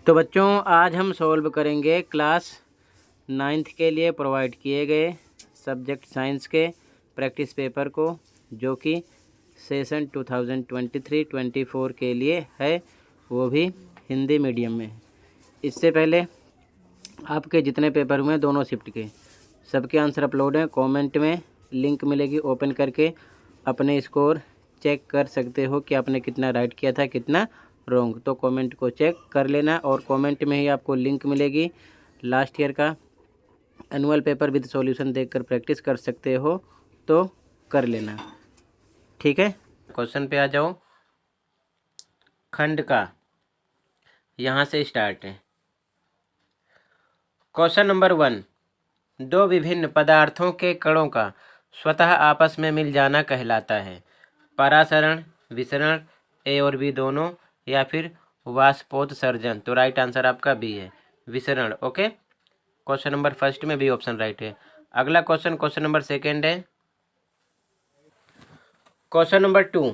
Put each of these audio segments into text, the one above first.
तो बच्चों आज हम सॉल्व करेंगे क्लास 9th के लिए प्रोवाइड किए गए सब्जेक्ट साइंस के प्रैक्टिस पेपर को, जो कि सेशन 2023-24 के लिए है, वो भी हिंदी मीडियम में। इससे पहले आपके जितने पेपर हुए दोनों शिफ्ट के, सबके आंसर अपलोड हैं। कमेंट में लिंक मिलेगी, ओपन करके अपने स्कोर चेक कर सकते हो कि आपने कितना राइट किया था, कितना रॉन्ग। तो कमेंट को चेक कर लेना और कमेंट में ही आपको लिंक मिलेगी लास्ट ईयर का एनुअल पेपर विद सॉल्यूशन देखकर प्रैक्टिस कर सकते हो, तो कर लेना, ठीक है। क्वेश्चन पे आ जाओ। खंड का यहाँ से स्टार्ट है। क्वेश्चन नंबर 1, दो विभिन्न पदार्थों के कणों का स्वतः आपस में मिल जाना कहलाता है। परासरण, विसरण, ए और बी दोनों, या फिर वाष्पोत्सर्जन। तो राइट आंसर आपका बी है, विसरण। ओके, क्वेश्चन नंबर फर्स्ट में बी ऑप्शन राइट है। अगला क्वेश्चन नंबर सेकेंड है। क्वेश्चन नंबर 2,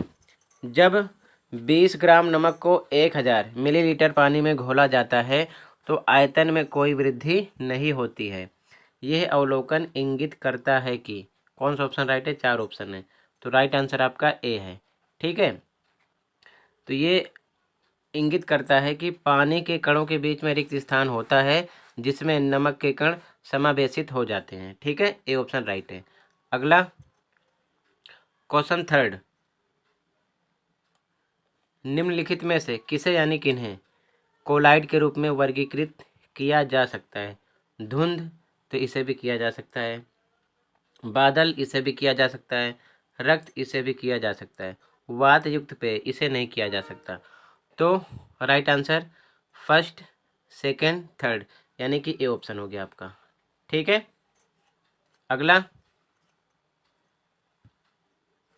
जब 20 ग्राम नमक को 1000 मिलीलीटर पानी में घोला जाता है तो आयतन में कोई वृद्धि नहीं होती है। यह अवलोकन इंगित करता है कि, कौन सा ऑप्शन राइट है? 4 ऑप्शन है, तो राइट आंसर आपका ए है, ठीक है। तो ये इंगित करता है कि पानी के कणों के बीच में रिक्त स्थान होता है जिसमें नमक के कण समावेशित हो जाते हैं, ठीक है। ए ऑप्शन राइट है। अगला क्वेश्चन थर्ड, निम्नलिखित में से किसे यानी किन्हें कोलाइड के रूप में वर्गीकृत किया जा सकता है? धुंध, तो इसे भी किया जा सकता है। बादल, इसे भी किया जा सकता है। रक्त, इसे भी किया जा सकता है। वात युक्त पेय, इसे नहीं किया जा सकता। तो right answer first, second, third, यानी कि ए ऑप्शन हो गया आपका, ठीक है। अगला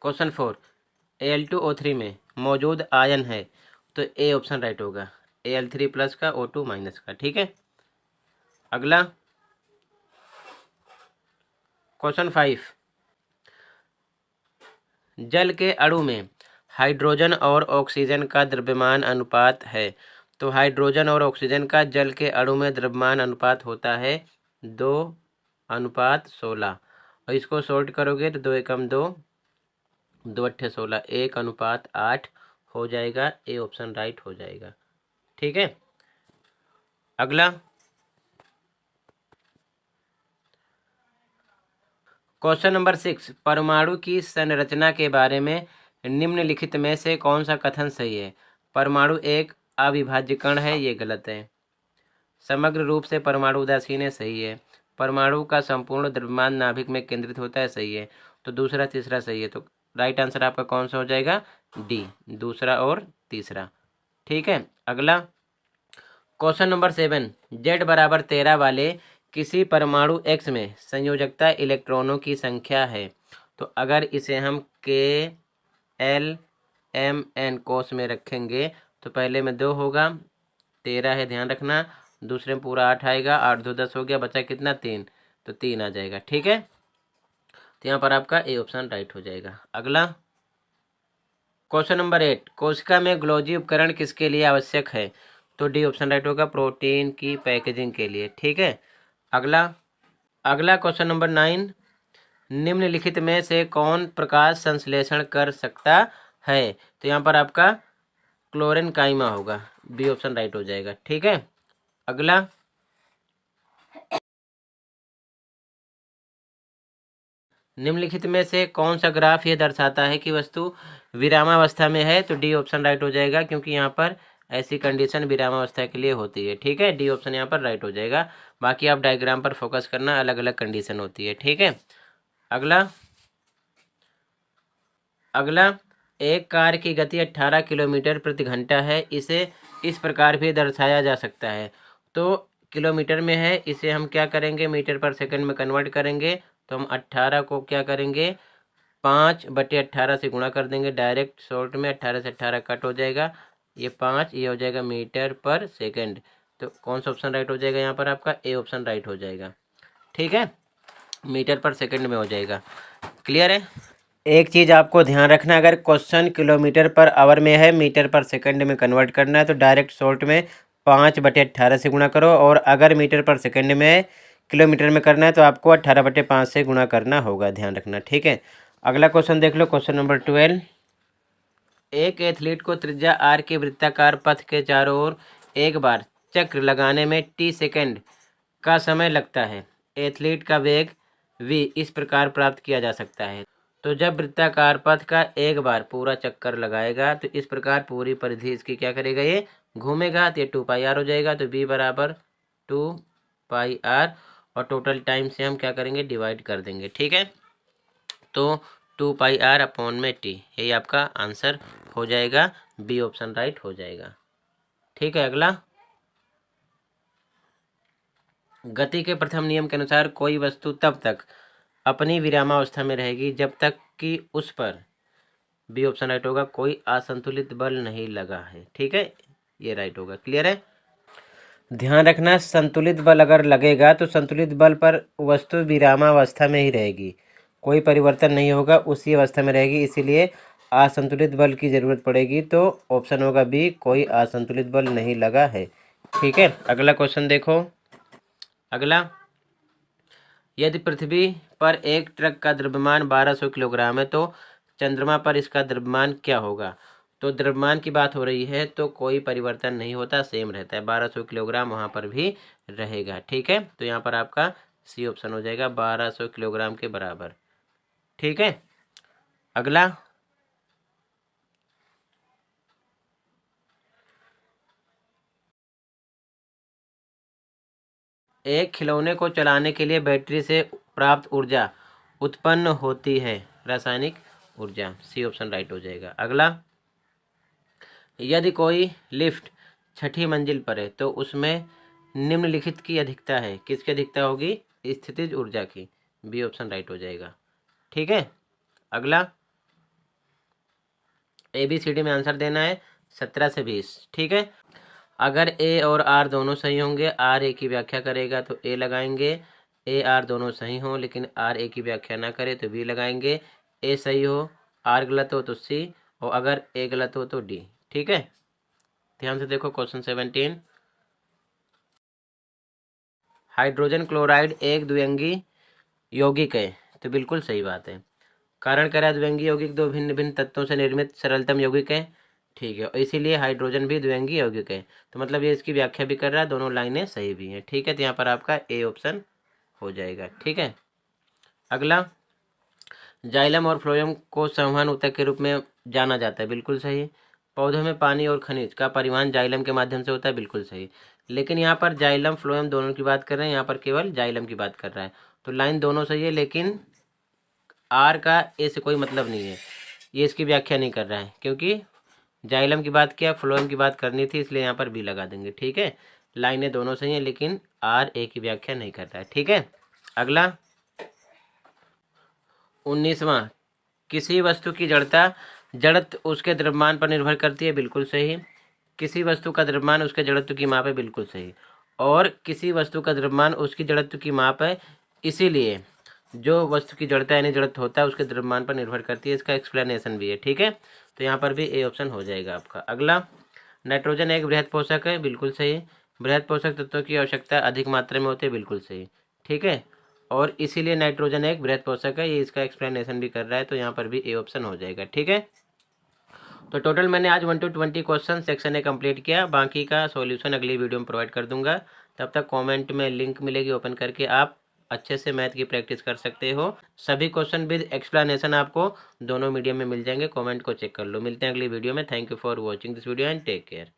क्वेश्चन 4, Al2O3 में मौजूद आयन है, तो ए ऑप्शन राइट होगा, Al3+ का, O2- का, ठीक है। अगला क्वेश्चन 5, जल के अणु में हाइड्रोजन और ऑक्सीजन का द्रव्यमान अनुपात है। तो हाइड्रोजन और ऑक्सीजन का जल के अणु में द्रव्यमान अनुपात होता है 2:16, और इसको सॉल्ट करोगे तो 2 एकम 2, 2 अट्ठे 16, 1:8 हो जाएगा। ए ऑप्शन राइट हो जाएगा, ठीक है। अगला क्वेश्चन नंबर 6, परमाणु की संरचना के बारे में निम्नलिखित में से कौन सा कथन सही है? परमाणु एक अविभाज्य कण है, ये गलत है। समग्र रूप से परमाणु उदासीन है, सही है। परमाणु का संपूर्ण द्रव्यमान नाभिक में केंद्रित होता है, सही है। तो दूसरा तीसरा सही है, तो राइट आंसर आपका कौन सा हो जाएगा? डी, दूसरा और तीसरा, ठीक है। अगला क्वेश्चन नंबर 7, Z = 13 वाले किसी परमाणु X में संयोजकता इलेक्ट्रॉनों की संख्या है। तो अगर इसे हम KLMN कोष में रखेंगे तो पहले में 2 होगा, 13 है, ध्यान रखना। दूसरे में पूरा 8 आएगा, 8 2 10 हो गया, बचा कितना? 3, तो 3 आ जाएगा, ठीक है। तो यहाँ पर आपका ए ऑप्शन राइट हो जाएगा। अगला क्वेश्चन नंबर 8, कोशिका में ग्लोजी उपकरण किसके लिए आवश्यक है? तो डी ऑप्शन राइट होगा, प्रोटीन की पैकेजिंग के लिए, ठीक है। अगला क्वेश्चन नंबर 9, निम्नलिखित में से कौन प्रकाश संश्लेषण कर सकता है? तो यहाँ पर आपका क्लोरीन काइमा होगा, बी ऑप्शन राइट हो जाएगा, ठीक है। अगला निम्नलिखित में से कौन सा ग्राफ ये दर्शाता है कि वस्तु विरामावस्था में है? तो डी ऑप्शन राइट हो जाएगा, क्योंकि यहाँ पर ऐसी कंडीशन विरामावस्था के लिए होती है, ठीक है। डी ऑप्शन यहाँ पर राइट हो जाएगा। बाकी आप डायग्राम पर फोकस करना, अलग अलग कंडीशन होती है, ठीक है। अगला एक कार की गति 18 किलोमीटर प्रति घंटा है, इसे इस प्रकार भी दर्शाया जा सकता है। तो किलोमीटर में है, इसे हम क्या करेंगे? मीटर पर सेकंड में कन्वर्ट करेंगे। तो हम 18 को क्या करेंगे? 5/18 से गुणा कर देंगे, डायरेक्ट शॉर्ट में 18 से 18 कट हो जाएगा, ये 5, ये हो जाएगा मीटर पर सेकंड। तो कौन सा ऑप्शन राइट हो जाएगा यहाँ पर? आपका ए ऑप्शन राइट हो जाएगा, ठीक है। मीटर पर सेकंड में हो जाएगा, क्लियर है। एक चीज़ आपको ध्यान रखना, अगर क्वेश्चन किलोमीटर पर आवर में है, मीटर पर सेकंड में कन्वर्ट करना है, तो डायरेक्ट शॉर्ट में 5/18 से गुणा करो, और अगर मीटर पर सेकंड में किलोमीटर में करना है तो आपको 18/5 से गुणा करना होगा, ध्यान रखना, ठीक है। अगला क्वेश्चन देख लो, क्वेश्चन नंबर 12। एक एथलीट को त्रिज्या आर के वृत्ताकार पथ के चारों ओर एक बार चक्र लगाने में t सेकंड का समय लगता है। एथलीट का वेग v इस प्रकार प्राप्त किया जा सकता है। तो जब वृत्ताकार पथ का एक बार पूरा चक्कर लगाएगा तो इस प्रकार पूरी परिधि इसकी क्या करेगा, ये घूमेगा, तो ये 2πr हो जाएगा। तो b बराबर 2πr, और टोटल टाइम से हम क्या करेंगे, डिवाइड कर देंगे, ठीक है। तो 2πr अपॉन में t, यही आपका आंसर हो जाएगा, बी ऑप्शन राइट हो जाएगा, ठीक है। अगला, गति के प्रथम नियम के अनुसार कोई वस्तु तब तक अपनी विरामावस्था में रहेगी जब तक कि उस पर, बी ऑप्शन राइट होगा, कोई असंतुलित बल नहीं लगा है, ठीक है, ये राइट होगा। क्लियर है। ध्यान रखना, संतुलित बल अगर लगेगा तो संतुलित बल पर वस्तु विरामावस्था में ही रहेगी, कोई परिवर्तन नहीं होगा, उसी अवस्था में रहेगी, इसीलिए असंतुलित बल की जरूरत पड़ेगी। तो ऑप्शन होगा बी, कोई असंतुलित बल नहीं लगा है, ठीक है। अगला क्वेश्चन देखो। अगला, यदि पृथ्वी पर एक ट्रक का द्रव्यमान 1200 किलोग्राम है तो चंद्रमा पर इसका द्रव्यमान क्या होगा। तो द्रव्यमान की बात हो रही है तो कोई परिवर्तन नहीं होता, सेम रहता है, 1200 किलोग्राम वहाँ पर भी रहेगा, ठीक है। तो यहाँ पर आपका सी ऑप्शन हो जाएगा, 1200 किलोग्राम के बराबर, ठीक है। अगला, एक खिलौने को चलाने के लिए बैटरी से प्राप्त ऊर्जा उत्पन्न होती है, रासायनिक ऊर्जा, सी ऑप्शन राइट हो जाएगा। अगला, यदि कोई लिफ्ट 6ठी मंजिल पर है तो उसमें निम्नलिखित की अधिकता है, किसकी अधिकता होगी, स्थितिज ऊर्जा की, बी ऑप्शन राइट हो जाएगा, ठीक है। अगला, ABCD में आंसर देना है 17 से 20, ठीक है। अगर ए और आर दोनों सही होंगे, आर ए की व्याख्या करेगा तो ए लगाएंगे, ए आर दोनों सही हों लेकिन आर ए की व्याख्या ना करे तो बी लगाएंगे, ए सही हो, आर गलत हो तो सी, और अगर ए गलत हो तो डी, ठीक है। ध्यान से देखो क्वेश्चन 17। हाइड्रोजन क्लोराइड एक द्विअंगी यौगिक है, तो बिल्कुल सही बात है। कारण क्या है, द्विअंगी यौगिक दो भिन्न भिन्न तत्वों से निर्मित सरलतम यौगिक है, ठीक है, और इसीलिए हाइड्रोजन भी द्विअंगी यौगिक है। तो मतलब ये इसकी व्याख्या भी कर रहा है, दोनों लाइनें सही भी हैं, ठीक है। तो यहाँ पर आपका ए ऑप्शन हो जाएगा, ठीक है। अगला, जाइलम और फ्लोएम को संवहन ऊतक के रूप में जाना जाता है, बिल्कुल सही। पौधों में पानी और खनिज का परिवहन जाइलम के माध्यम से होता है, बिल्कुल सही। लेकिन यहाँ पर जाइलम फ्लोएम दोनों की बात कर रहे हैं, यहाँ पर केवल जाइलम की बात कर रहा है, तो लाइन दोनों सही है, लेकिन आर का ए से कोई मतलब नहीं है, ये इसकी व्याख्या नहीं कर रहा है, क्योंकि जाइलम की बात किया, फ्लोएम की बात करनी थी, इसलिए यहाँ पर बी लगा देंगे, ठीक है। लाइनें दोनों सही हैं लेकिन आर ए की व्याख्या नहीं कर रहा है, ठीक है। अगला, 19वां, किसी वस्तु की जड़त्व उसके द्रव्यमान पर निर्भर करती है, बिल्कुल सही। किसी वस्तु का द्रव्यमान उसके जड़त्व की माप है, बिल्कुल सही। और किसी वस्तु का द्रव्यमान उसकी जड़त्व की माप है, इसीलिए जो वस्तु की जड़ता यानी जड़त्व होता है उसके द्रव्यमान पर निर्भर करती है, इसका एक्सप्लेनेशन भी है, ठीक है। तो यहाँ पर भी ए ऑप्शन हो जाएगा आपका। अगला, नाइट्रोजन एक बृहद पोषक है, बिल्कुल सही। बृहद पोषक तत्वों की आवश्यकता अधिक मात्रा में होती है, बिल्कुल सही, ठीक है। और इसीलिए नाइट्रोजन एक बृहद पोषक है, ये इसका एक्सप्लेनेशन भी कर रहा है, तो यहाँ पर भी ए ऑप्शन हो जाएगा, ठीक है। तो टोटल मैंने आज 1 to 20 question section A complete किया, बाकी का सॉल्यूशन अगली वीडियो में प्रोवाइड कर दूंगा। तब तक कमेंट में लिंक मिलेगी, ओपन करके आप अच्छे से मैथ की प्रैक्टिस कर सकते हो। सभी क्वेश्चन विद एक्सप्लेनेशन आपको दोनों मीडियम में मिल जाएंगे, कमेंट को चेक कर लो। मिलते हैं अगली वीडियो में। Thank you for watching this video and take care.